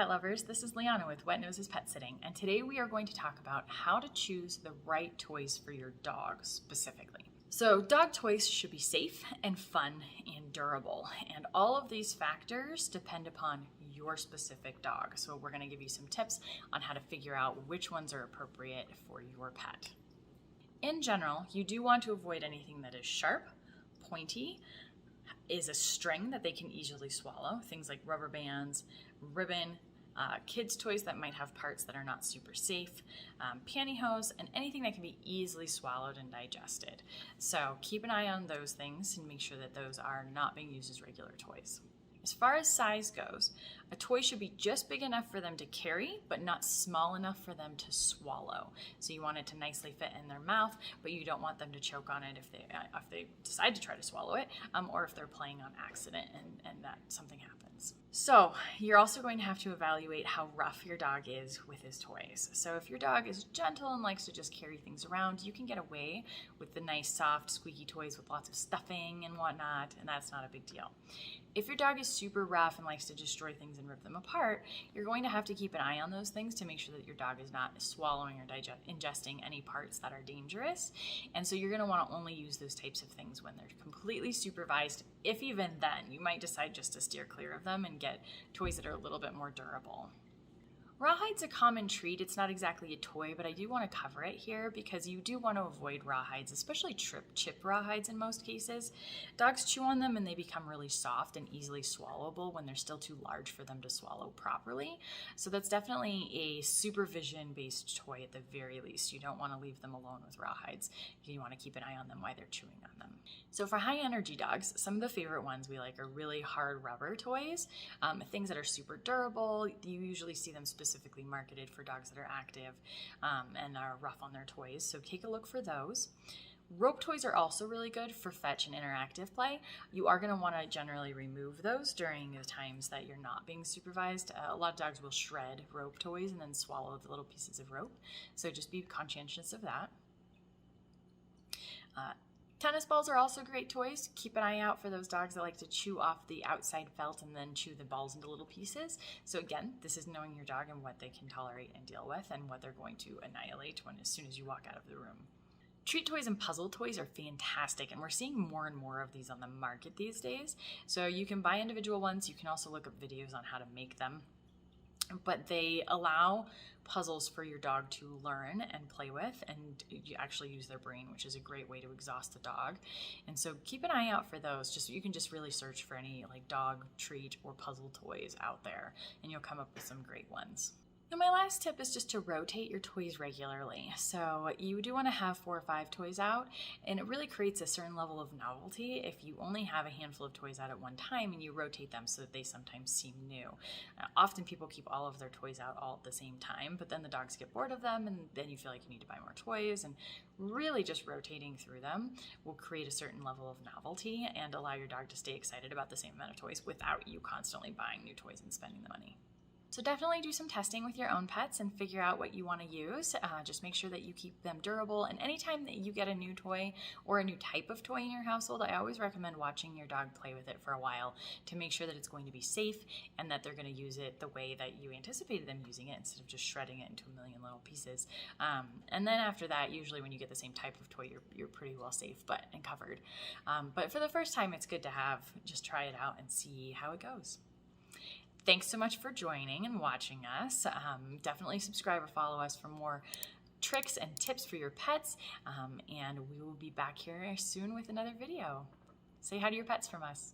pet lovers, this is Liana with Wet Noses Pet Sitting, and today we are going to talk about how to choose the right toys for your dog specifically. So dog toys should be safe and fun and durable, and all of these factors depend upon your specific dog. So we're going to give you some tips on how to figure out which ones are appropriate for your pet. In general, you do want to avoid anything that is sharp, pointy, is a string that they can easily swallow, things like rubber bands, ribbon, kids' toys that might have parts that are not super safe, pantyhose, and anything that can be easily swallowed and digested. So keep an eye on those things and make sure that those are not being used as regular toys. As far as size goes, a toy should be just big enough for them to carry, but not small enough for them to swallow. So you want it to nicely fit in their mouth, but you don't want them to choke on it if they decide to try to swallow it, or if they're playing on accident and that something happens. So you're also going to have to evaluate how rough your dog is with his toys. So if your dog is gentle and likes to just carry things around, you can get away with the nice, soft, squeaky toys with lots of stuffing and whatnot, and that's not a big deal. If your dog is super rough and likes to destroy things and rip them apart, you're going to have to keep an eye on those things to make sure that your dog is not swallowing or ingesting any parts that are dangerous. And so you're going to want to only use those types of things when they're completely supervised. If even then, you might decide just to steer clear of them and get toys that are a little bit more durable. Rawhide's a common treat. It's not exactly a toy, but I do want to cover it here because you do want to avoid rawhides, especially chip rawhides in most cases. Dogs chew on them and they become really soft and easily swallowable when they're still too large for them to swallow properly. So that's definitely a supervision-based toy at the very least. You don't want to leave them alone with rawhides. You want to keep an eye on them while they're chewing on them. So for high-energy dogs, some of the favorite ones we like are really hard rubber toys, things that are super durable. You usually see them specifically marketed for dogs that are active and are rough on their toys, so take a look for those. Rope toys are also really good for fetch and interactive play. You are going to want to generally remove those during the times that you're not being supervised. A lot of dogs will shred rope toys and then swallow the little pieces of rope, so just be conscientious of that. Tennis balls are also great toys. Keep an eye out for those dogs that like to chew off the outside felt and then chew the balls into little pieces. So again, this is knowing your dog and what they can tolerate and deal with and what they're going to annihilate as soon as you walk out of the room. Treat toys and puzzle toys are fantastic, and we're seeing more and more of these on the market these days. So you can buy individual ones. You can also look up videos on how to make them. But they allow puzzles for your dog to learn and play with, and you actually use their brain, which is a great way to exhaust the dog. And so keep an eye out for those. You can just really search for any like dog treat or puzzle toys out there, and you'll come up with some great ones. And my last tip is just to rotate your toys regularly. So you do want to have 4 or 5 toys out, and it really creates a certain level of novelty if you only have a handful of toys out at one time and you rotate them so that they sometimes seem new. Often people keep all of their toys out all at the same time, but then the dogs get bored of them and then you feel like you need to buy more toys, and really just rotating through them will create a certain level of novelty and allow your dog to stay excited about the same amount of toys without you constantly buying new toys and spending the money. So definitely do some testing with your own pets and figure out what you want to use. Just make sure that you keep them durable. And anytime that you get a new toy or a new type of toy in your household, I always recommend watching your dog play with it for a while to make sure that it's going to be safe and that they're going to use it the way that you anticipated them using it instead of just shredding it into a million little pieces. And then after that, usually when you get the same type of toy, you're pretty well safe and covered. But for the first time, it's good to just try it out and see how it goes. Thanks so much for joining and watching us. Definitely subscribe or follow us for more tricks and tips for your pets. And we will be back here soon with another video. Say hi to your pets from us.